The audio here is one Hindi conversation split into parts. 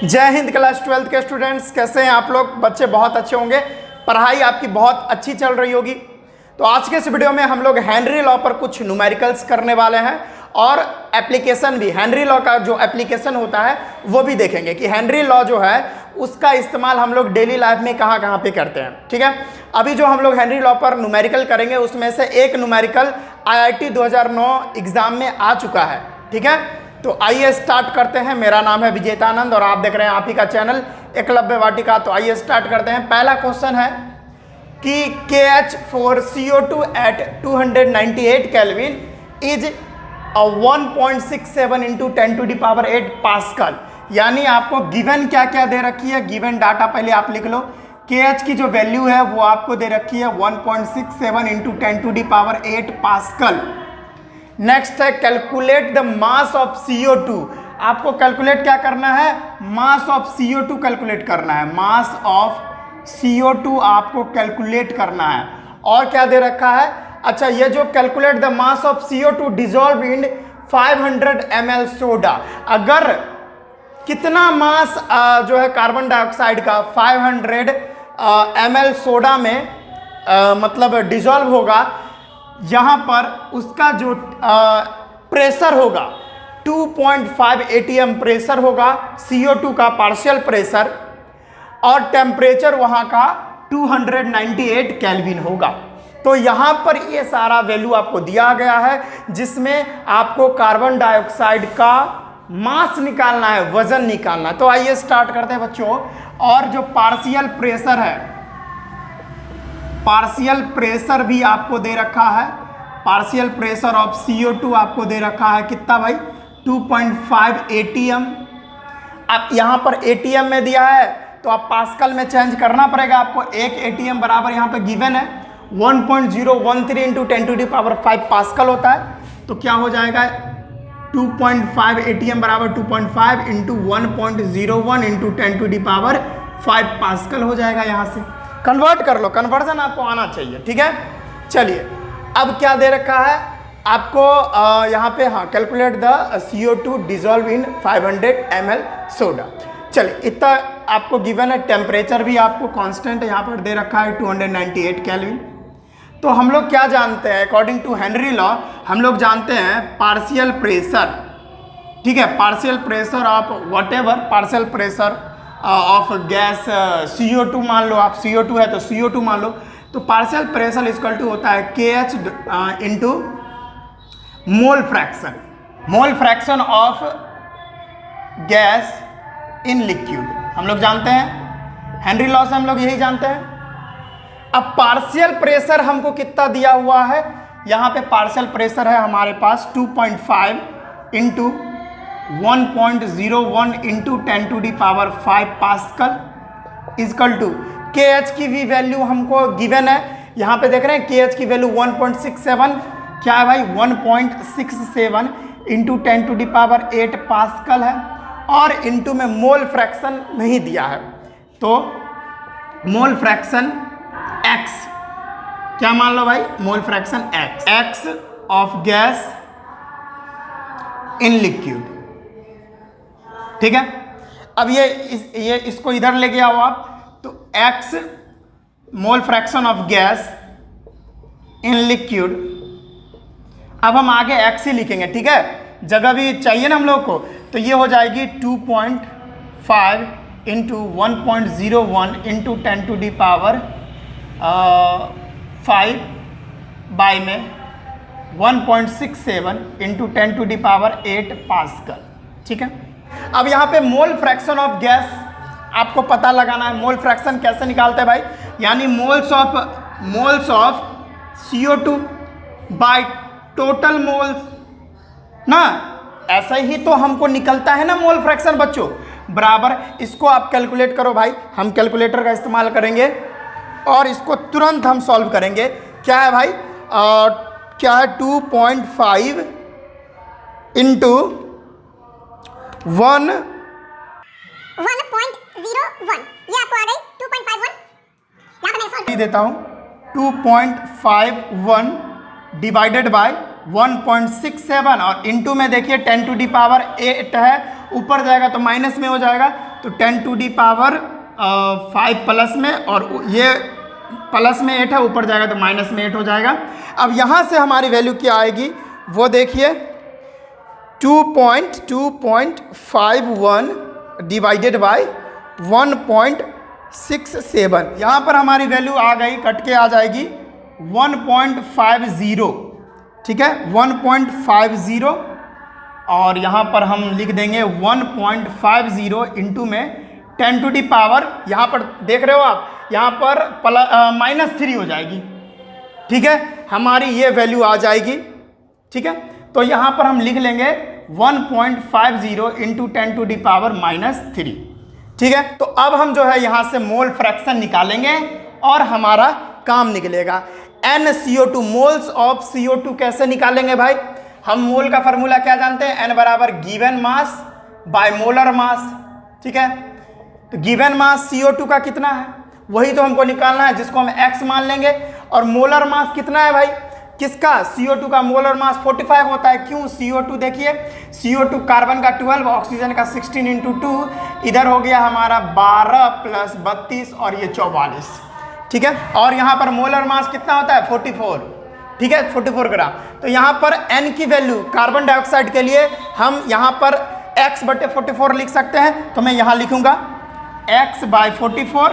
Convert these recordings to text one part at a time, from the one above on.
जय हिंद। क्लास 12th के स्टूडेंट्स कैसे हैं आप लोग? बच्चे बहुत अच्छे होंगे, पढ़ाई आपकी बहुत अच्छी चल रही होगी। तो आज के इस वीडियो में हम लोग हेनरी लॉ पर कुछ न्यूमेरिकल्स करने वाले हैं और एप्लीकेशन भी, हेनरी लॉ का जो एप्लीकेशन होता है वो भी देखेंगे कि हेनरी लॉ जो है उसका इस्तेमाल हम लोग डेली लाइफ में कहाँ कहाँ पे करते हैं। ठीक है, अभी जो हम लोग हेनरी लॉ पर न्यूमेरिकल करेंगे उसमें से एक न्यूमेरिकल IIT 2009 एग्जाम में आ चुका है। ठीक है, तो आइए स्टार्ट करते हैं। मेरा नाम है विजेतानंद और आप देख रहे हैं आप ही का चैनल एकलव्य वाटिका। तो आइए स्टार्ट करते हैं। पहला क्वेश्चन है कि KH for CO2 at 298 Kelvin is 1.67 into 10 to the power 8 pascal. यानी आपको गिवन क्या क्या दे रखी है, गिवन डाटा पहले आप लिख लो। KH की जो वैल्यू है वो आपको दे रखी है 1.67 into 10 to the power 8 पास्कल। नेक्स्ट है calculate the mass of CO2। आपको कैलकुलेट क्या करना है? मास ऑफ CO2 कैलकुलेट करना है। मास ऑफ CO2 आपको कैलकुलेट करना है। और क्या दे रखा है? अच्छा, ये जो calculate the mass of CO2 dissolve in 500 ml soda. अगर कितना मास जो है कार्बन डाइऑक्साइड का 500 ml सोडा में मतलब डिजॉल्व होगा, यहाँ पर उसका जो प्रेशर होगा 2.5 atm प्रेशर होगा CO2 का पार्शियल प्रेशर, और टेम्परेचर वहाँ का 298 केल्विन होगा। तो यहाँ पर ये सारा वैल्यू आपको दिया गया है जिसमें आपको कार्बन डाइऑक्साइड का मास निकालना है, वजन निकालना है। तो आइए स्टार्ट करते हैं बच्चों। और जो पार्शियल प्रेशर है, पार्शियल प्रेशर भी आपको दे रखा है। पार्शियल प्रेशर ऑफ CO2 आपको दे रखा है कितना भाई? 2.5 atm। अब यहाँ पर atm में दिया है तो आप पास्कल में चेंज करना पड़ेगा आपको। एक atm बराबर यहाँ पे गिवन है 1.013 into 10 to the power 5 pascal होता है। तो क्या हो जाएगा? 2.5 atm बराबर 2.5 into 1.01 into 10 to the power 5 pascal हो जाएगा। यहाँ से कन्वर्ट कर लो, कन्वर्जन आपको आना चाहिए। ठीक है, चलिए अब क्या दे रखा है आपको यहाँ पे? हाँ, calculate the CO2 dissolve in 500 ml soda. चलिए इतना आपको गिवन है। टेम्परेचर भी आपको कांस्टेंट यहाँ पर दे रखा है 298 केल्विन। तो हम लोग क्या जानते हैं? अकॉर्डिंग टू हेनरी लॉ हम लोग जानते हैं पार्शियल प्रेशर। ठीक है, partial pressure of what ever, partial pressure of gas CO2 मान लो आप, CO2 है तो CO2 मान लो। तो पार्शियल प्रेशर इक्वल टू होता है KH into mole fraction, mole fraction of gas in liquid. हम लोग जानते हैं हेनरी लॉ से, हम लोग यही जानते हैं। अब पार्शियल प्रेशर हमको कितना दिया हुआ है? यहाँ पे पार्शियल प्रेशर है हमारे पास 2.5 into 1.01 into 10 to the power 5 pascal equal to KH की भी वैल्यू हमको गिवन है। यहाँ पे देख रहे हैं KH की वैल्यू 1.67, क्या है भाई? 1.67 into 10 to the power 8 pascal है। और इंटू में मोल फ्रैक्शन नहीं दिया है, तो मोल फ्रैक्शन X, क्या मान लो भाई? Mole fraction X of gas in liquid. ठीक है, अब ये इसको इधर ले गया हो आप, तो X mole fraction of gas in liquid. अब हम आगे X ही लिखेंगे। ठीक है, जगह भी चाहिए ना हम लोग को। तो ये हो जाएगी 2.5 into 1.01 into 10 to the power 5 by में 1.67 into 10 to the power 8 pascal. ठीक है, अब यहाँ पे मोल फ्रैक्शन ऑफ गैस आपको पता लगाना है। मोल फ्रैक्शन कैसे निकालते हैं भाई? यानी moles of CO2 by total moles ना, ऐसा ही तो हमको निकलता है ना मोल फ्रैक्शन बच्चों, बराबर। इसको आप कैलकुलेट करो भाई, हम कैलकुलेटर का इस्तेमाल करेंगे और इसको तुरंत हम सॉल्व करेंगे। क्या है भाई? क्या है? 2.5 इंटू 1.01, ये आपको आ गई 2.51। यहाँ पे मैं सॉल्व देता हूँ। 2.51 डिवाइडेड बाय 1.67 और इंटू में देखिए 10 टू दी पावर 8 है, ऊपर जाएगा तो माइनस में हो जाएगा तो 10 टू दी पावर 5 प्लस में, और ये प्लस में 8 है, ऊपर जाएगा तो माइनस में 8 हो जाएगा। अब यहाँ से हमारी वैल्यू क्या आएगी वो देखिए, 2.51 डिवाइडेड बाय 1.67। यहाँ पर हमारी वैल्यू आ गई, कट के आ जाएगी 1.50, ठीक है 1.50, और यहाँ पर हम लिख देंगे 1.50 इंटू में 10 टू दी पावर, यहाँ पर देख रहे हो आप, यहाँ पर -3 हो जाएगी, ठीक है, हमारी ये वैल्यू आ जाएगी, ठीक है। तो यहाँ पर हम लिख लेंगे 1.50 इंटू 10 टू दी पावर -3, ठीक है। तो अब हम जो है यहाँ से मोल फ्रैक्शन निकालेंगे और हमारा काम निकलेगा। NCO2 मोल्स ऑफ CO2 कैसे निकालेंगे भाई? हम मोल का फॉर्मूला क्या जानते हैं, N बराबर given mass by molar mass, ठीक है। तो गिवन मास CO2 का कितना है वही तो हमको निकालना है, जिसको हम x मान लेंगे। और मोलर मास कितना है भाई किसका, CO2 का मोलर मास 45 होता है। क्यों? CO2 देखिए, CO2 कार्बन का 12, ऑक्सीजन का 16 इंटू 2, इधर हो गया हमारा 12 प्लस 32 और ये 44, ठीक है। और यहाँ पर मोलर मास कितना होता है 44, ठीक है 44 ग्राम। तो यहाँ पर N की वैल्यू कार्बन डाइऑक्साइड के लिए हम यहाँ पर x/44 लिख सकते हैं। तो मैं यहाँ लिखूंगा x/44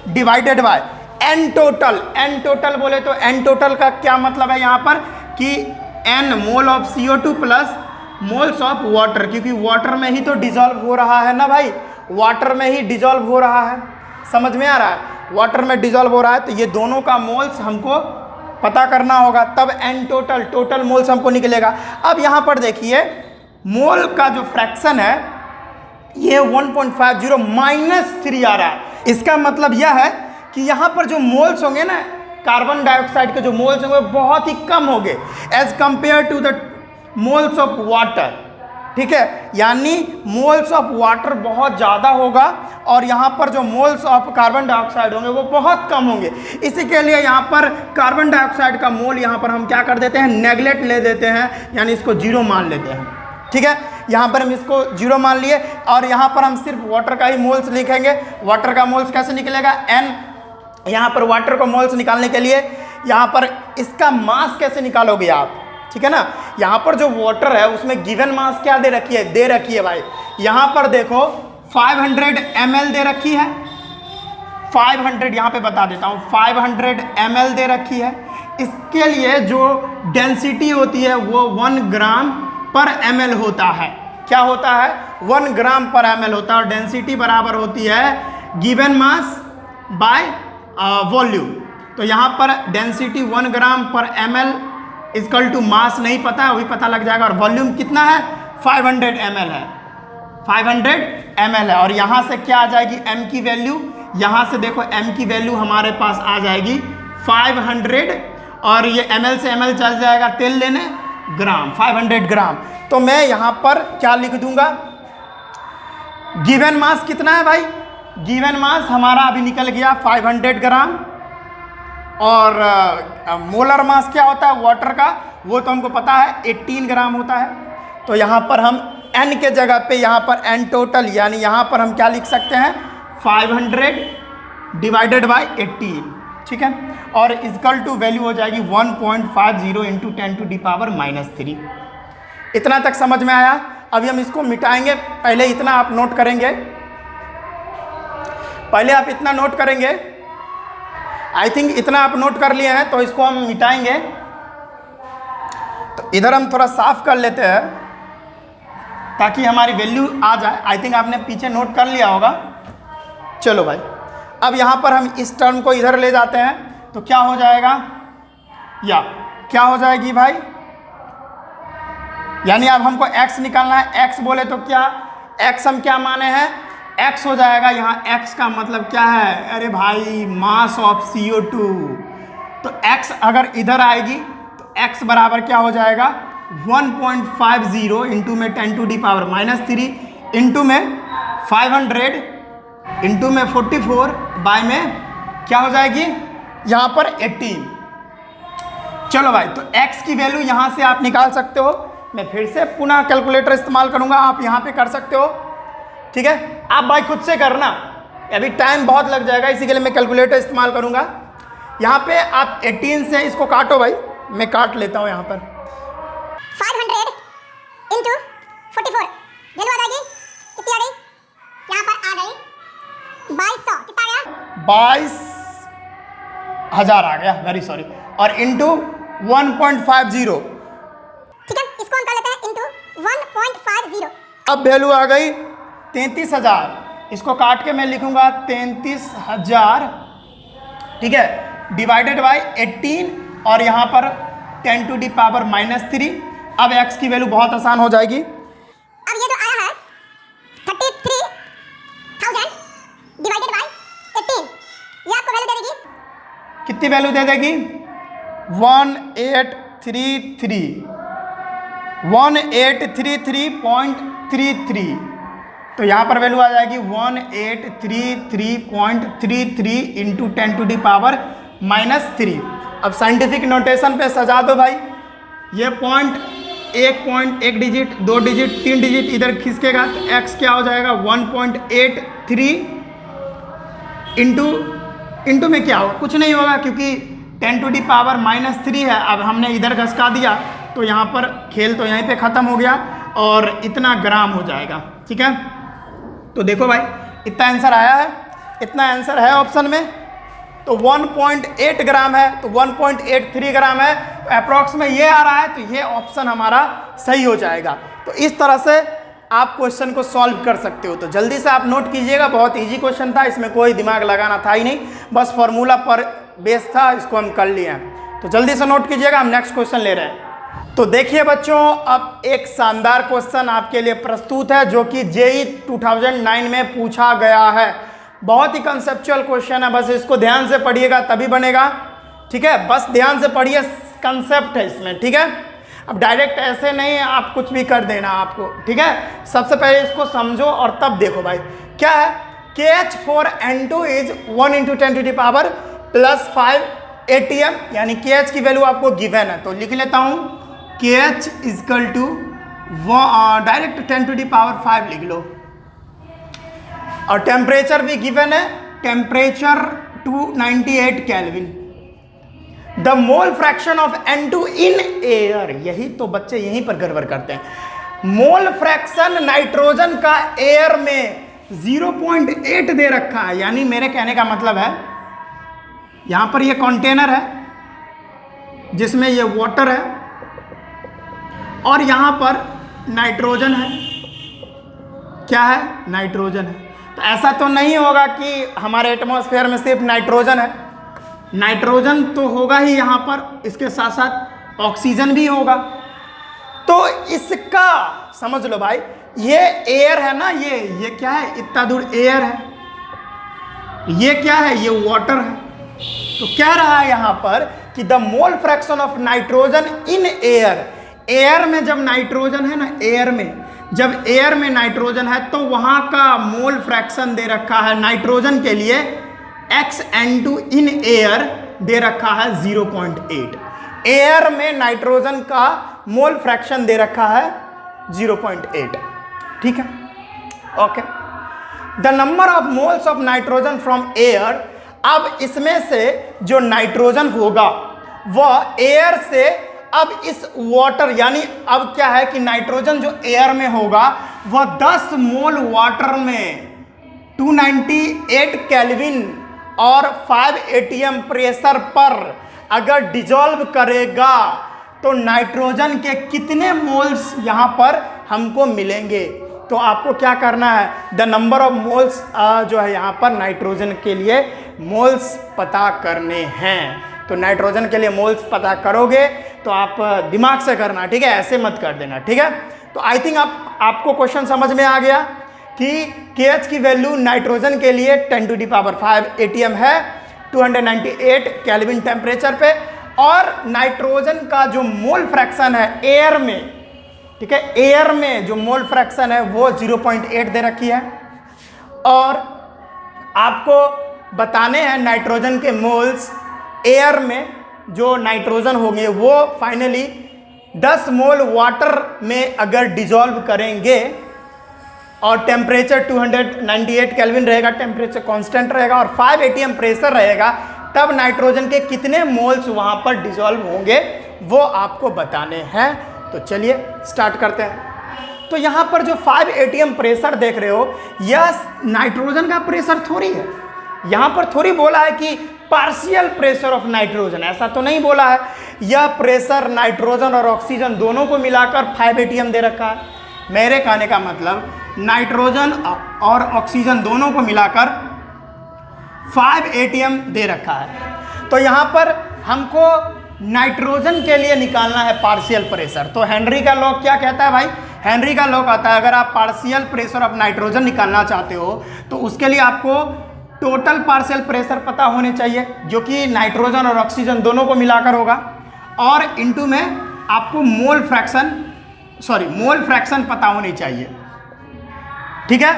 divided by N total. N total बोले तो N टोटल का क्या मतलब है यहाँ पर कि N mole of CO2 plus moles of water, क्योंकि वाटर में ही तो डिजॉल्व हो रहा है ना भाई, वाटर में ही डिजॉल्व हो रहा है, समझ में आ रहा है, वाटर में डिजॉल्व हो रहा है। तो ये दोनों का मोल्स हमको पता करना होगा, तब N टोटल मोल्स हमको निकलेगा। अब यहाँ पर देखिए मोल का जो फ्रैक्शन है ये 1.50 -3 आ रहा है। इसका मतलब यह है कि यहाँ पर जो मोल्स होंगे ना कार्बन डाइऑक्साइड के जो मोल्स होंगे बहुत ही कम होंगे as compared to the moles of water, ठीक है। यानी मोल्स ऑफ वाटर बहुत ज़्यादा होगा और यहाँ पर जो मोल्स ऑफ कार्बन डाइऑक्साइड होंगे वो बहुत कम होंगे। इसी के लिए यहाँ पर कार्बन डाइऑक्साइड का मोल यहाँ पर हम क्या कर देते हैं, नेगलेक्ट ले देते हैं, यानी इसको 0 मान लेते हैं, ठीक है। यहाँ पर हम इसको 0 मान लिए और यहाँ पर हम सिर्फ वाटर का ही मोल्स लिखेंगे। वाटर का मोल्स कैसे निकलेगा, N, यहाँ पर वाटर को मोल्स निकालने के लिए यहाँ पर इसका मास कैसे निकालोगे आप, ठीक है ना। यहाँ पर जो वाटर है उसमें गिवन मास क्या दे रखी है भाई, यहाँ पर देखो 500 ml दे रखी है, 500 यहाँ पे बता देता हूँ 500 ml दे रखी है। इसके लिए जो डेंसिटी होती है वो 1 ग्राम पर ml होता है। क्या होता है, 1 ग्राम पर ml होता है और डेंसिटी बराबर होती है गिवन मास बाय वॉल्यूम। तो यहाँ पर डेंसिटी 1 ग्राम पर ml इक्वल टू मास नहीं पता है, वही पता लग जाएगा। और वॉल्यूम कितना है 500 ml है, 500 ml है। और यहाँ से क्या आ जाएगी m की वैल्यू, यहाँ से देखो m की वैल्यू हमारे पास आ जाएगी 500 और ये ml से ml चल जाएगा तेल लेने, ग्राम 500 ग्राम। तो मैं यहाँ पर क्या लिख दूंगा, गिवन मास कितना है भाई, गिवन मास हमारा अभी निकल गया 500 ग्राम। और मोलर मास क्या होता है वाटर का, वो तो हमको पता है 18 ग्राम होता है। तो यहाँ पर हम N के जगह पे यहाँ पर N टोटल यानी यहाँ पर हम क्या लिख सकते हैं 500 डिवाइडेड बाय 18, ठीक है। और इक्वल टू वैल्यू हो जाएगी 1.50 इंटू 10 टू दी पावर -3। इतना तक समझ में आया। अभी हम इसको मिटाएंगे, पहले इतना आप नोट करेंगे, पहले आप इतना नोट करेंगे, आई थिंक इतना आप नोट कर लिए हैं। तो इसको हम मिटाएंगे, तो इधर हम थोड़ा साफ कर लेते हैं ताकि हमारी वैल्यू आ जाए। आई थिंक आपने पीछे नोट कर लिया होगा। चलो भाई, अब यहाँ पर हम इस टर्म को इधर ले जाते हैं तो क्या हो जाएगा, या क्या हो जाएगी भाई, यानी अब हमको x निकालना है। x बोले तो क्या, x हम क्या माने हैं, x हो जाएगा। यहाँ x का मतलब क्या है, अरे भाई मास ऑफ CO2। तो x अगर इधर आएगी तो x बराबर क्या हो जाएगा 1.50 इंटू में 10 टू दी पावर -3 इंटू में 500 इंटू में 44 बाय में क्या हो जाएगी यहाँ पर 18। चलो भाई, तो x की वैल्यू यहाँ से आप निकाल सकते हो। मैं फिर से पुनः कैलकुलेटर इस्तेमाल करूँगा, आप यहाँ पे कर सकते हो। ठीक है, आप भाई खुद से करना, अभी टाइम बहुत लग जाएगा, इसी के लिए मैं कैलकुलेटर इस्तेमाल करूंगा। यहाँ पे आप 18 से इसको काटो भाई, मैं काट लेता हूँ यहाँ पर। 500 इंटू 44 वैल्यू आ जाएगी कितनी आ गई, यहाँ पर आ गई 2200, कितना आ गया 22,000 आ गया, वेरी सॉरी, और इंटू 1.50, ठीक है, इसको हम कर लेते हैं इंटू 1.50। अब वैल्यू आ गई 33,000, इसको काट के मैं लिखूंगा 33,000, ठीक है, डिवाइडेड बाय 18 और यहाँ पर 10⁻³ अब x की वैल्यू बहुत आसान हो जाएगी। अब ये जो आया है 33,000 डिवाइडेड बाय 18, ये आपको वैल्यू दे देगी, कितनी वैल्यू दे देगी 1833.33, तो यहाँ पर वैल्यू आ जाएगी 1833.33 इंटू 10⁻³ अब साइंटिफिक नोटेशन पे सजा दो भाई, ये पॉइंट 1 डिजिट 2 डिजिट 3 डिजिट इधर खिसकेगा तो x क्या हो जाएगा 1.83 इंटू में क्या होगा, कुछ नहीं होगा क्योंकि 10⁻³ है। अब हमने इधर घसका दिया तो यहाँ पर खेल तो यहीं पे ख़त्म हो गया और इतना ग्राम हो जाएगा, ठीक है। तो देखो भाई इतना आंसर आया है, इतना आंसर है ऑप्शन में, तो 1.8 ग्राम है, तो 1.83 ग्राम है, तो अप्रॉक्स में ये आ रहा है, तो ये ऑप्शन हमारा सही हो जाएगा। तो इस तरह से आप क्वेश्चन को सॉल्व कर सकते हो। तो जल्दी से आप नोट कीजिएगा, बहुत इजी क्वेश्चन था, इसमें कोई दिमाग लगाना था ही नहीं, बस फॉर्मूला पर बेस था, इसको हम कर लिए हैं। तो जल्दी से नोट कीजिएगा, हम नेक्स्ट क्वेश्चन ले रहे हैं। तो देखिए बच्चों, अब एक शानदार क्वेश्चन आपके लिए प्रस्तुत है जो कि जेईई 2009 में पूछा गया है। बहुत ही कंसेप्चुअल क्वेश्चन है, बस इसको ध्यान से पढ़िएगा तभी बनेगा, ठीक है, बस ध्यान से पढ़िए, कंसेप्ट है इसमें, ठीक है। अब डायरेक्ट ऐसे नहीं आप कुछ भी कर देना आपको, ठीक है, सबसे पहले इसको समझो और तब देखो भाई क्या है। KH4N2 इज 1 × 10⁻+5 ATM, यानी KH की वैल्यू आपको गिवन है, तो लिख लेता हूँ KH = डायरेक्ट 10⁵ लिख लो, और टेम्परेचर भी गिवन है, temperature 298 kelvin. The mole fraction of N2 in air, यही तो बच्चे यहीं पर गड़बड़ करते हैं, मोल फ्रैक्शन नाइट्रोजन का एयर में 0.8 दे रखा है, यानी मेरे कहने का मतलब है यहां पर ये कंटेनर है जिसमें ये वाटर है और यहां पर नाइट्रोजन है, क्या है नाइट्रोजन है। तो ऐसा तो नहीं होगा कि हमारे एटमॉस्फेयर में सिर्फ नाइट्रोजन है, नाइट्रोजन तो होगा ही यहाँ पर, इसके साथ साथ ऑक्सीजन भी होगा। तो इसका समझ लो भाई, ये एयर है ना, ये क्या है, इतना दूर एयर है, ये क्या है, ये वाटर है। तो कह रहा है यहाँ पर कि the mole fraction of nitrogen in air, air में जब नाइट्रोजन है ना, एयर में जब एयर में नाइट्रोजन है तो वहां का मोल फ्रैक्शन दे रखा है नाइट्रोजन के लिए XN2 इन एयर दे रखा है 0.8, एयर में नाइट्रोजन का मोल फ्रैक्शन दे रखा है 0.8, ठीक है, okay. The number of moles of nitrogen from air, अब इसमें से जो नाइट्रोजन होगा वह एयर से अब इस वाटर, यानी अब क्या है कि नाइट्रोजन जो एयर में होगा वह 10 मोल वाटर में 298 केल्विन और 5 ATM प्रेशर पर अगर डिजॉल्व करेगा तो नाइट्रोजन के कितने मोल्स यहाँ पर हमको मिलेंगे। तो आपको क्या करना है, द नंबर ऑफ मोल्स जो है यहाँ पर नाइट्रोजन के लिए मोल्स पता करने हैं। तो नाइट्रोजन के लिए मोल्स पता करोगे तो आप दिमाग से करना, ठीक है, ऐसे मत कर देना, ठीक है। तो आई थिंक आपको क्वेश्चन समझ में आ गया कि KH की वैल्यू नाइट्रोजन के लिए 10⁵ ATM है 298 केल्विन टेम्परेचर पे, और नाइट्रोजन का जो मोल फ्रैक्शन है एयर में, ठीक है, एयर में जो मोल फ्रैक्शन है वो 0.8 दे रखी है, और आपको बताने हैं नाइट्रोजन के मोल्स एयर में जो नाइट्रोजन होंगे वो फाइनली 10 मोल वाटर में अगर डिजॉल्व करेंगे और टेम्परेचर 298 केल्विन रहेगा, टेम्परेचर कांस्टेंट रहेगा और 5 atm प्रेशर रहेगा, तब नाइट्रोजन के कितने मोल्स वहां पर डिसॉल्व होंगे वो आपको बताने हैं। तो चलिए स्टार्ट करते हैं। तो यहां पर जो 5 atm प्रेशर देख रहे हो, यह नाइट्रोजन का प्रेशर थोड़ी है। यहां पर थोड़ी बोला है कि पार्शियल प्रेशर ऑफ नाइट्रोजन, ऐसा तो नहीं बोला है। यह प्रेशर नाइट्रोजन और ऑक्सीजन दोनों को मिलाकर 5 atm दे रखा है। मेरे कहने का मतलब नाइट्रोजन और ऑक्सीजन दोनों को मिलाकर 5 atm दे रखा है। तो यहाँ पर हमको नाइट्रोजन के लिए निकालना है पार्शियल प्रेशर। तो हेनरी का लॉ क्या कहता है भाई? हेनरी का लॉ कहता है अगर आप पार्शियल प्रेशर ऑफ नाइट्रोजन निकालना चाहते हो तो उसके लिए आपको टोटल पार्शियल प्रेशर पता होने चाहिए, जो कि नाइट्रोजन और ऑक्सीजन दोनों को मिलाकर होगा, और इनटू में आपको मोल फ्रैक्शन पता होनी चाहिए। ठीक है,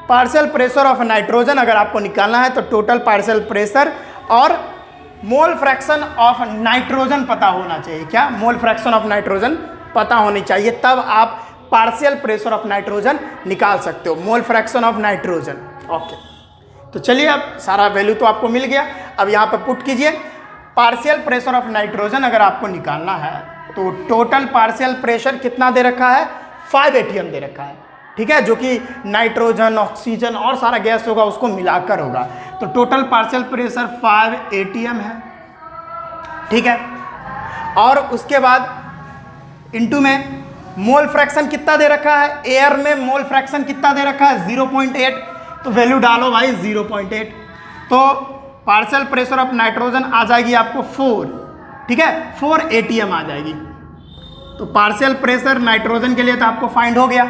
पार्शियल प्रेशर ऑफ नाइट्रोजन अगर आपको निकालना है तो टोटल पार्शियल प्रेशर और मोल फ्रैक्शन ऑफ नाइट्रोजन पता होना चाहिए। क्या? मोल फ्रैक्शन ऑफ नाइट्रोजन पता होनी चाहिए, तब आप पार्शियल प्रेशर ऑफ नाइट्रोजन निकाल सकते हो, मोल फ्रैक्शन ऑफ नाइट्रोजन। ओके, तो चलिए अब सारा वैल्यू तो आपको मिल गया। अब यहाँ पर पुट कीजिए पार्शियल प्रेशर ऑफ नाइट्रोजन अगर आपको निकालना है तो टोटल पार्शियल प्रेशर कितना दे रखा है? 5 atm दे रखा है। ठीक है, जो कि नाइट्रोजन, ऑक्सीजन और सारा गैस होगा उसको मिलाकर होगा। तो टोटल पार्शियल प्रेशर 5 atm है। ठीक है, और उसके बाद इनटू में मोल फ्रैक्शन कितना दे रखा है? एयर में मोल फ्रैक्शन कितना दे रखा है? 0.8। तो वैल्यू डालो भाई 0.8। तो पार्शियल प्रेशर ऑफ नाइट्रोजन आ जाएगी आपको 4। ठीक है, 4 atm आ जाएगी। तो पार्शियल प्रेशर नाइट्रोजन के लिए तो आपको फाइंड हो गया।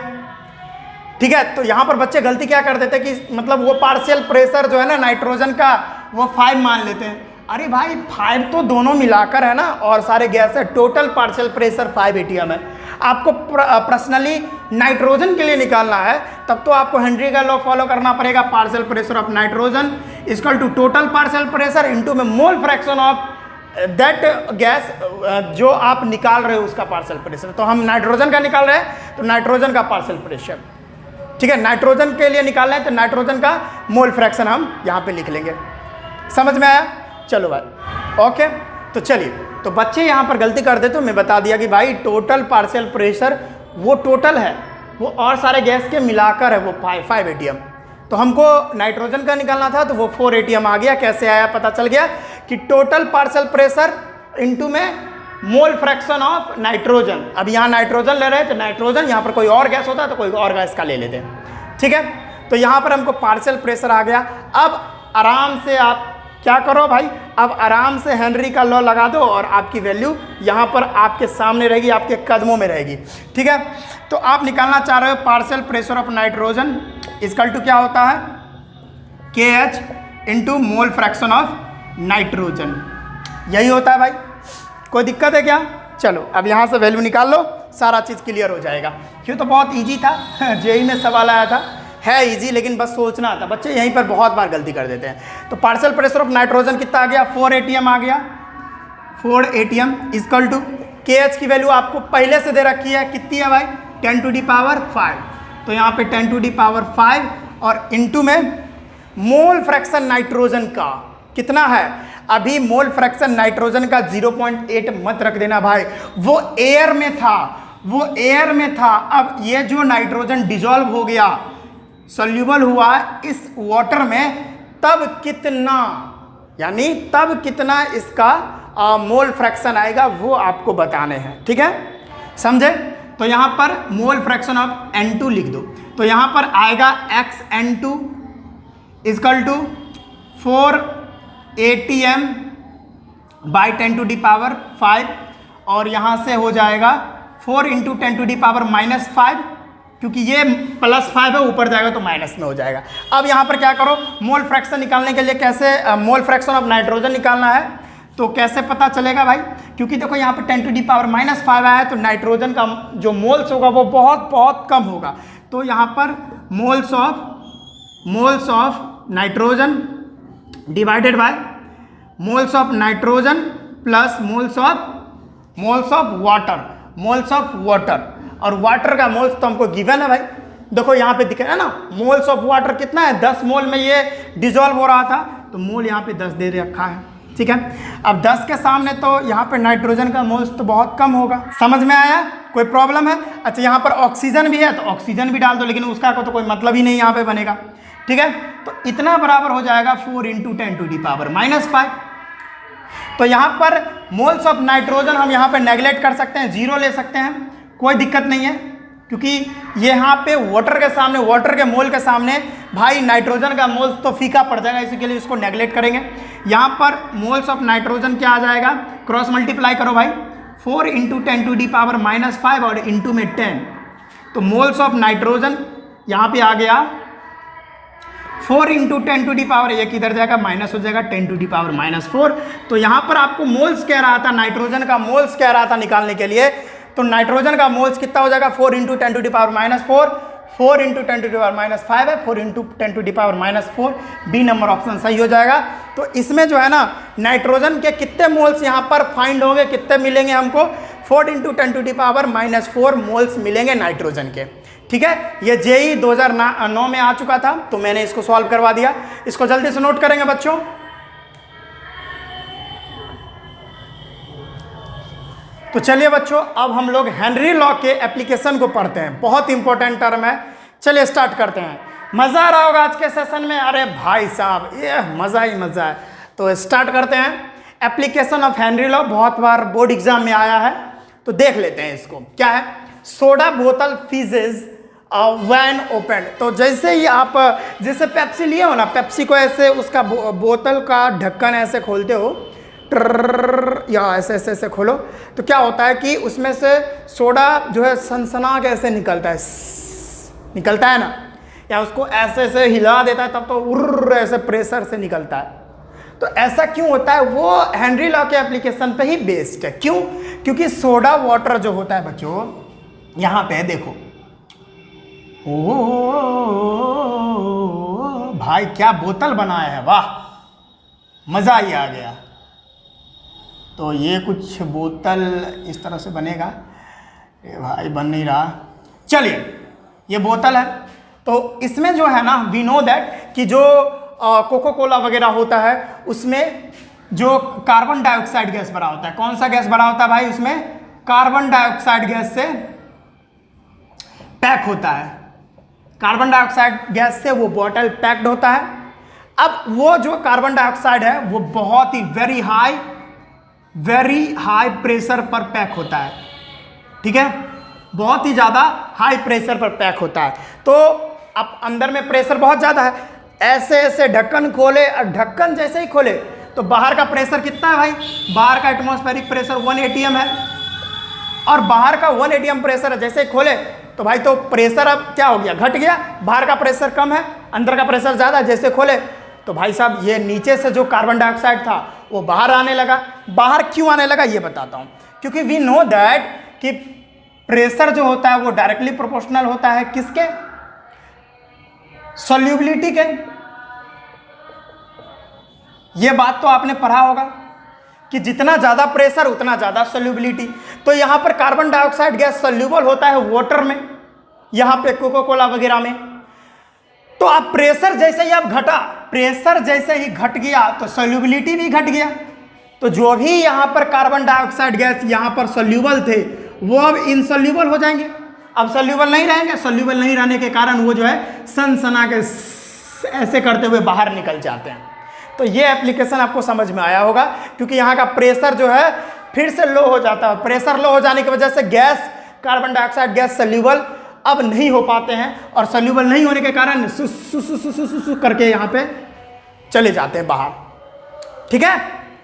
ठीक है, तो यहाँ पर बच्चे गलती क्या कर देते हैं कि मतलब वो पार्शियल प्रेशर जो है ना नाइट्रोजन का वो 5 मान लेते हैं। अरे भाई 5 तो दोनों मिलाकर है ना और सारे गैस है, टोटल पार्शियल प्रेशर 5 atm है। आपको पर्सनली नाइट्रोजन के लिए निकालना है तब तो आपको हेनरी का लॉ फॉलो करना पड़ेगा। Partial pressure of nitrogen equal to total partial pressure into में mole fraction of that gas जो आप निकाल रहे हो उसका पार्शियल प्रेशर। तो हम नाइट्रोजन का निकाल रहे हैं तो नाइट्रोजन का पार्शियल प्रेशर। ठीक है, नाइट्रोजन के लिए निकालना है तो नाइट्रोजन का मोल फ्रैक्शन हम यहाँ पे लिख लेंगे। समझ में आया? चलो भाई ओके। तो चलिए, तो बच्चे यहाँ पर गलती कर देते, तो मैं बता दिया कि भाई टोटल पार्शियल प्रेशर वो टोटल है, वो और सारे गैस के मिलाकर है वो 5 atm। तो हमको नाइट्रोजन का निकालना था तो वो 4 atm आ गया। कैसे आया? पता चल गया कि टोटल पार्शियल प्रेशर इनटू में मोल फ्रैक्शन ऑफ नाइट्रोजन। अब यहाँ नाइट्रोजन ले रहे हैं तो नाइट्रोजन, यहाँ पर कोई और गैस होता है तो कोई और गैस का ले लेते हैं। ठीक है, तो यहाँ पर हमको पार्शियल प्रेशर आ गया। अब आराम से आप क्या करो भाई, अब आराम से हेनरी का लॉ लगा दो और आपकी वैल्यू यहाँ पर आपके सामने रहेगी, आपके कदमों में रहेगी। ठीक है, तो आप निकालना चाह रहे हो partial pressure of nitrogen equal to क्या होता है? KH into mole fraction of nitrogen. यही होता है भाई, कोई दिक्कत है क्या? चलो अब यहाँ से वैल्यू निकाल लो, सारा चीज़ क्लियर हो जाएगा। क्यों? तो बहुत ईजी था, जेई में सवाल आया था, है इजी, लेकिन बस सोचना था। बच्चे यहीं पर बहुत बार गलती कर देते हैं। तो पार्शियल प्रेशर ऑफ नाइट्रोजन कितना आ गया? 4 atm आ गया। 4 atm इक्वल टू KH की वैल्यू आपको पहले से दे रखी है, कितनी है भाई? 10 to the power 5। तो यहाँ पे 10 to the power 5 और इनटू में मोल फ्रैक्शन नाइट्रोजन का कितना है? अभी मोल फ्रैक्शन नाइट्रोजन का 0.8 मत रख देना भाई, वो एयर में था, वो एयर में था। अब ये जो नाइट्रोजन डिजॉल्व हो गया, सोल्यूबल हुआ इस वाटर में, तब कितना, यानी तब कितना इसका मोल फ्रैक्शन आएगा वो आपको बताने हैं। ठीक है, समझे? तो यहाँ पर मोल फ्रैक्शन ऑफ N2 लिख दो। तो यहाँ पर आएगा XN2 equal to 4 atm by 10 to the power 5 और यहाँ से हो जाएगा 4 इंटू 10 to the power -5, क्योंकि ये +5 है, ऊपर जाएगा तो माइनस में हो जाएगा। अब यहाँ पर क्या करो, मोल फ्रैक्शन निकालने के लिए कैसे मोल फ्रैक्शन ऑफ नाइट्रोजन निकालना है तो कैसे पता चलेगा भाई? क्योंकि देखो यहाँ पर 10 to the power -5 आया है तो नाइट्रोजन का जो मोल्स होगा वो बहुत बहुत कम होगा। तो यहाँ पर moles of nitrogen divided by moles of nitrogen plus moles of water. और वाटर का मोल्स तो हमको गिवन है भाई, देखो यहाँ पे दिख रहा है ना, मोल्स ऑफ वाटर कितना है, 10 मोल में ये डिजोल्व हो रहा था, तो मोल यहाँ पे 10 दे रखा है। ठीक है, अब 10 के सामने तो यहाँ पे नाइट्रोजन का मोल्स तो बहुत कम होगा। समझ में आया, कोई प्रॉब्लम है? अच्छा, यहाँ पर ऑक्सीजन भी है तो ऑक्सीजन भी डाल दो, लेकिन उसका तो कोई मतलब ही नहीं यहाँ पे बनेगा। ठीक है, तो इतना बराबर हो जाएगा 4 × 10⁻⁵। तो यहाँ पर मोल्स ऑफ नाइट्रोजन हम यहाँ पे नेगलेक्ट कर सकते हैं, 0 ले सकते हैं, कोई दिक्कत नहीं है, क्योंकि ये यहाँ पे वाटर के सामने, वाटर के मोल के सामने भाई नाइट्रोजन का मोल्स तो फीका पड़ जाएगा, इसी के लिए इसको नेगलेक्ट करेंगे। यहाँ पर मोल्स ऑफ नाइट्रोजन क्या आ जाएगा, क्रॉस मल्टीप्लाई करो भाई, 4 × 10⁻⁵ और इंटू में 10, तो मोल्स ऑफ नाइट्रोजन यहाँ पे आ गया 4 × 10⁻, ये किधर जाएगा, माइनस हो जाएगा 10⁻⁴। तो यहाँ पर आपको मोल्स कह रहा था, नाइट्रोजन का मोल्स कह रहा था निकालने के लिए, तो नाइट्रोजन का मोल्स कितना हो जाएगा, 4 × 10⁻⁴, 4 × 10⁻⁵ है, 4 × 10⁻⁴, बी नंबर ऑप्शन सही हो जाएगा। तो इसमें जो है ना नाइट्रोजन के कितने मोल्स यहाँ पर फाइंड होंगे, कितने मिलेंगे हमको, 4 × 10⁻⁴ मोल्स मिलेंगे नाइट्रोजन के। ठीक है, ये जेई 2009 में आ चुका था, तो मैंने इसको सॉल्व करवा दिया। इसको जल्दी से नोट करेंगे बच्चों। तो चलिए बच्चों, अब हम लोग हेनरी लॉ के एप्लीकेशन को पढ़ते हैं, बहुत इंपॉर्टेंट टर्म है। चलिए स्टार्ट करते हैं। मज़ा आ रहा होगा आज के सेशन में, अरे भाई साहब ये मज़ा ही मज़ा है। तो स्टार्ट करते हैं। एप्लीकेशन ऑफ हेनरी लॉ बहुत बार बोर्ड एग्जाम में आया है, तो देख लेते हैं इसको। क्या है, सोडा बोतल फीजेज व्हेन ओपन। तो जैसे ही आप जैसे पेप्सी लिए हो ना, पेप्सी को ऐसे उसका बोतल का ढक्कन ऐसे खोलते हो, या ऐसे ऐसे ऐसे खोलो, तो क्या होता है कि उसमें से सोडा जो है सनसना के ऐसे निकलता है, निकलता है ना, या उसको ऐसे ऐसे हिला देता है तब तो उर्र ऐसे प्रेशर से निकलता है। तो ऐसा क्यों होता है, वो हेनरी लॉ के एप्लीकेशन पे ही बेस्ड है। क्यों? क्योंकि सोडा वाटर जो होता है बच्चों, यहाँ पे देखो, ओ भाई क्या बोतल बनाया है, वाह मज़ा ही आ गया। तो ये कुछ बोतल इस तरह से बनेगा, ये भाई बन नहीं रहा। चलिए, ये बोतल है, तो इसमें जो है ना, वी नो दैट कि जो कोको कोला वगैरह होता है उसमें जो कार्बन डाइऑक्साइड गैस भरा होता है। कौन सा गैस भरा होता है भाई उसमें? कार्बन डाइऑक्साइड गैस से पैक होता है। कार्बन डाइऑक्साइड गैस से वो बॉटल पैक्ड होता है। अब वो जो कार्बन डाइऑक्साइड है वो बहुत ही वेरी हाई प्रेशर पर पैक होता है। ठीक है, बहुत ही ज़्यादा हाई प्रेशर पर पैक होता है। तो अब अंदर में प्रेशर बहुत ज़्यादा है, ऐसे ऐसे ढक्कन खोले, और ढक्कन जैसे ही खोले तो बाहर का प्रेशर कितना है भाई? बाहर का एटमॉस्फेरिक प्रेशर 1 atm है, और बाहर का 1 atm प्रेशर है। जैसे ही खोले तो भाई तो प्रेशर अब क्या हो गया, घट गया। बाहर का प्रेशर कम है, अंदर का प्रेशर ज़्यादा। जैसे खोले तो भाई साहब ये नीचे से जो कार्बन डाइऑक्साइड था वो बाहर आने लगा। बाहर क्यों आने लगा ये बताता हूँ। क्योंकि वी नो दैट कि प्रेशर जो होता है वो डायरेक्टली प्रोपोर्शनल होता है किसके? सॉल्युबिलिटी के। ये बात तो आपने पढ़ा होगा कि जितना ज़्यादा प्रेशर उतना ज़्यादा सॉल्युबिलिटी। तो यहाँ पर कार्बन डाइऑक्साइड गैस सॉल्यूबल होता है वाटर में, यहाँ पे कोको कोला वगैरह में। तो अब प्रेशर जैसे ही अब घटा, प्रेशर जैसे ही घट गया तो सॉल्युबिलिटी भी घट गया। तो जो भी यहाँ पर कार्बन डाइऑक्साइड गैस यहाँ पर सॉल्यूबल थे वो अब इनसॉल्यूबल हो जाएंगे। अब सॉल्यूबल नहीं रहेंगे, सॉल्यूबल नहीं रहने के कारण वो जो है सनसना के ऐसे करते हुए बाहर निकल जाते हैं। तो ये एप्लीकेशन आपको समझ में आया होगा, क्योंकि यहाँ का प्रेशर जो है फिर से लो हो जाता है। प्रेशर लो हो जाने की वजह से gas, carbon dioxide gas soluble अब नहीं हो पाते हैं, और सॉल्यूबल नहीं होने के कारण सु करके यहाँ पे चले जाते हैं बाहर। ठीक है,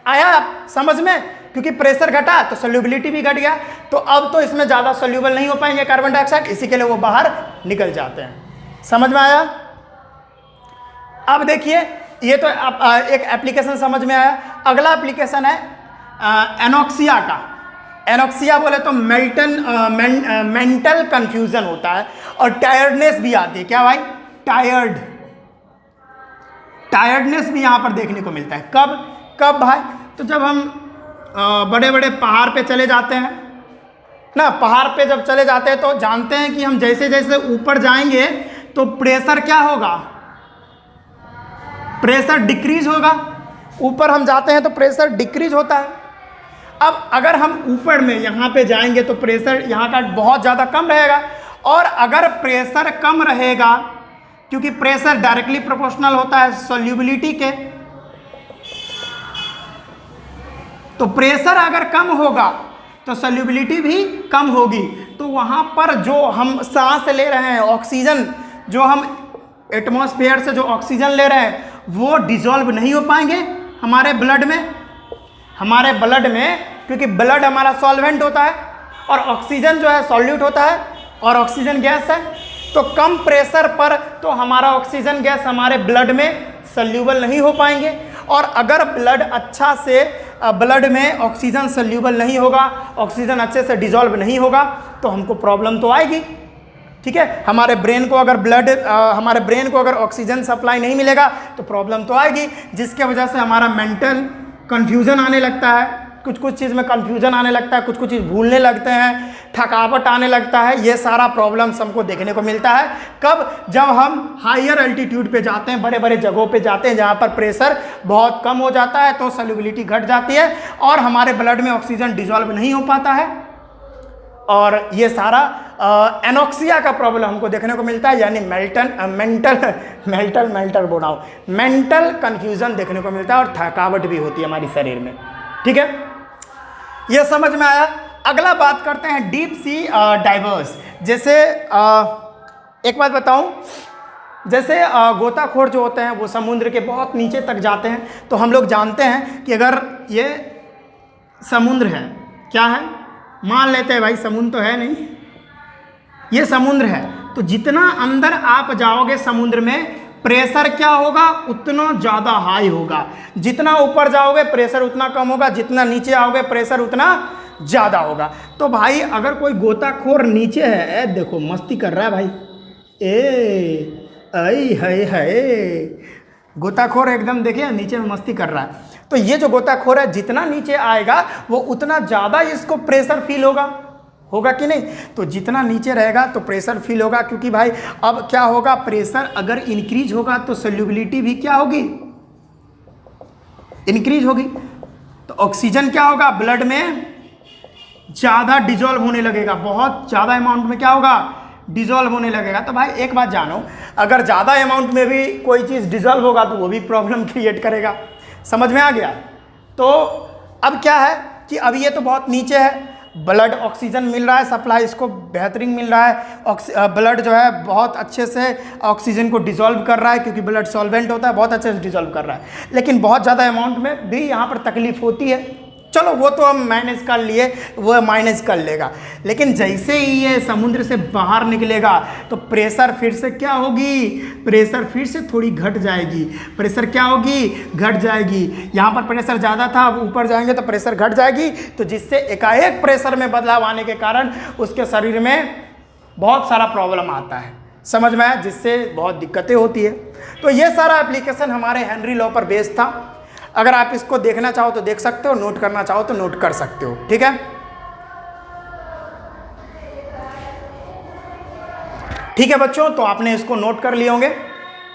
आया आप समझ में? क्योंकि प्रेशर घटा तो सॉल्युबिलिटी भी घट गया, तो अब तो इसमें ज़्यादा सॉल्यूबल नहीं हो पाएंगे कार्बन डाइऑक्साइड, इसी के लिए वो बाहर निकल जाते हैं। समझ में आया? अब देखिए, ये तो एक एप्लीकेशन समझ में आया। अगला एप्लीकेशन है एनोक्सिया का। एनोक्सिया बोले तो मेंटल कंफ्यूजन होता है, और टायर्डनेस भी आती है। क्या भाई? टायर्डनेस भी यहाँ पर देखने को मिलता है। कब भाई? तो जब हम बड़े बड़े पहाड़ पे चले जाते हैं ना। पहाड़ पे जब चले जाते हैं तो जानते हैं कि हम जैसे जैसे ऊपर जाएंगे तो प्रेशर क्या होगा, प्रेशर डिक्रीज होगा। ऊपर हम जाते हैं तो प्रेशर डिक्रीज होता है। अब अगर हम ऊपर में यहाँ पे जाएंगे तो प्रेशर यहाँ का बहुत ज़्यादा कम रहेगा, और अगर प्रेशर कम रहेगा, क्योंकि प्रेशर डायरेक्टली प्रोपोर्शनल होता है सॉल्युबिलिटी के, तो प्रेशर अगर कम होगा तो सॉल्युबिलिटी भी कम होगी। तो वहाँ पर जो हम सांस ले रहे हैं, ऑक्सीजन जो हम एटमॉस्फेयर से जो ऑक्सीजन ले रहे हैं वो डिसॉल्व नहीं हो पाएंगे हमारे ब्लड में, क्योंकि ब्लड हमारा सॉल्वेंट होता है और ऑक्सीजन जो है सॉल्यूट होता है और ऑक्सीजन गैस है। तो कम प्रेशर पर तो हमारा ऑक्सीजन गैस हमारे ब्लड में सल्यूबल नहीं हो पाएंगे, और अगर ब्लड में ऑक्सीजन सल्यूबल नहीं होगा, ऑक्सीजन अच्छे से डिसॉल्व नहीं होगा, तो हमको प्रॉब्लम तो आएगी। ठीक है, हमारे ब्रेन को अगर ऑक्सीजन सप्लाई नहीं मिलेगा तो प्रॉब्लम तो आएगी, जिसके वजह से हमारा मेंटल कन्फ्यूज़न आने लगता है, कुछ चीज़ में कन्फ्यूज़न आने लगता है, कुछ चीज़ भूलने लगते हैं, थकावट आने लगता है। ये सारा प्रॉब्लम्स हमको देखने को मिलता है कब, जब हम हायर एल्टीट्यूड पे जाते हैं, बड़े बड़े जगहों पे जाते हैं जहाँ पर प्रेशर बहुत कम हो जाता है, तो सॉल्युबिलिटी घट जाती है और हमारे ब्लड में ऑक्सीजन डिसॉल्व नहीं हो पाता है, और ये सारा एनोक्सिया का प्रॉब्लम हमको देखने को मिलता है, यानी मेंटल कन्फ्यूज़न देखने को मिलता है, और थकावट भी होती है हमारी शरीर में। ठीक है, ये समझ में आया। अगला बात करते हैं डीप सी डाइवर्स। जैसे एक बात बताऊं, जैसे गोताखोर जो होते हैं वो समुद्र के बहुत नीचे तक जाते हैं, तो हम लोग जानते हैं कि अगर ये समुद्र है, क्या है, मान लेते हैं भाई समुद्र तो है नहीं, ये समुद्र है, तो जितना अंदर आप जाओगे समुद्र में प्रेशर क्या होगा, उतना ज़्यादा हाई होगा। जितना ऊपर जाओगे प्रेशर उतना कम होगा, जितना नीचे आओगे प्रेशर उतना ज़्यादा होगा। तो भाई अगर कोई गोताखोर नीचे है, देखो मस्ती कर रहा है भाई, है गोताखोर एकदम देखिए नीचे में मस्ती कर रहा है। तो ये जो गोताखोर है जितना नीचे आएगा वो उतना ज़्यादा इसको प्रेशर फील होगा कि नहीं। तो जितना नीचे रहेगा तो प्रेशर फील होगा, क्योंकि भाई अब क्या होगा, प्रेशर अगर इंक्रीज होगा तो सॉल्युबिलिटी भी क्या होगी, इंक्रीज होगी। तो ऑक्सीजन क्या होगा, ब्लड में ज़्यादा डिजॉल्व होने लगेगा, बहुत ज़्यादा अमाउंट में क्या होगा, डिजॉल्व होने लगेगा। तो भाई एक बात जानो, अगर ज़्यादा अमाउंट में भी कोई चीज़ डिजॉल्व होगा तो वो भी प्रॉब्लम क्रिएट करेगा। समझ में आ गया। तो अब क्या है कि अब ये तो बहुत नीचे है, ब्लड ऑक्सीजन मिल रहा है, सप्लाई इसको बेहतरीन मिल रहा है, ब्लड जो है बहुत अच्छे से ऑक्सीजन को डिसॉल्व कर रहा है, क्योंकि ब्लड सॉल्वेंट होता है, बहुत अच्छे से डिसॉल्व कर रहा है। लेकिन बहुत ज़्यादा अमाउंट में भी यहाँ पर तकलीफ होती है, चलो वो तो हम मैनेज कर लिए, वो मैनेज कर लेगा। लेकिन जैसे ही ये समुद्र से बाहर निकलेगा तो प्रेशर फिर से क्या होगी, प्रेशर फिर से थोड़ी घट जाएगी, प्रेशर क्या होगी, घट जाएगी। यहाँ पर प्रेशर ज़्यादा था, अब ऊपर जाएंगे तो प्रेशर घट जाएगी, तो जिससे एकाएक प्रेशर में बदलाव आने के कारण उसके शरीर में बहुत सारा प्रॉब्लम आता है। समझ में आया, जिससे बहुत दिक्कतें होती है। तो ये सारा एप्लीकेशन हमारे हेनरी लॉ पर बेस्ड था। अगर आप इसको देखना चाहो तो देख सकते हो, नोट करना चाहो तो नोट कर सकते हो। ठीक है, ठीक है बच्चों, तो आपने इसको नोट कर लिए होंगे।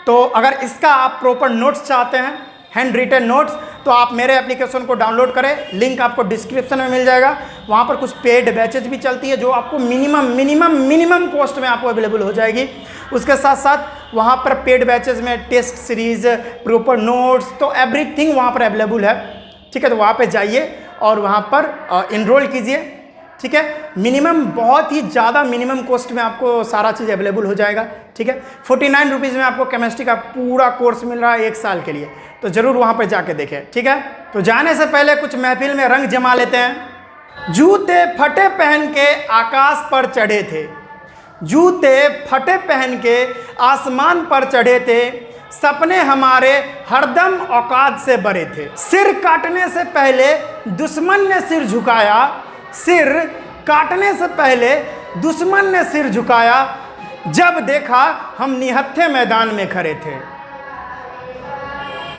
तो अगर इसका आप प्रॉपर नोट्स चाहते हैं, हैंड रिटन नोट्स, तो आप मेरे एप्लीकेशन को डाउनलोड करें, लिंक आपको डिस्क्रिप्शन में मिल जाएगा। वहाँ पर कुछ पेड बैचेज भी चलती है जो आपको मिनिमम कॉस्ट में आपको अवेलेबल हो जाएगी। उसके साथ साथ वहाँ पर पेड बैचेज में टेस्ट सीरीज, प्रॉपर नोट्स, तो एवरीथिंग वहाँ पर अवेलेबल है। ठीक है, तो वहाँ पे जाइए और वहाँ पर इनरोल कीजिए। ठीक है, मिनिमम, बहुत ही ज़्यादा मिनिमम कॉस्ट में आपको सारा चीज़ अवेलेबल हो जाएगा। ठीक है, 49 रुपीज़ में आपको केमिस्ट्री का पूरा कोर्स मिल रहा है 1 साल के लिए, तो ज़रूर वहाँ पर जाके देखें। ठीक है, तो जाने से पहले कुछ महफिल में रंग जमा लेते हैं। जूते फटे पहन के आकाश पर चढ़े थे, जूते फटे पहन के आसमान पर चढ़े थे, सपने हमारे हरदम औकात से बड़े थे। सिर काटने से पहले दुश्मन ने सिर झुकाया, सिर काटने से पहले दुश्मन ने सिर झुकाया, जब देखा हम निहत्थे मैदान में खड़े थे।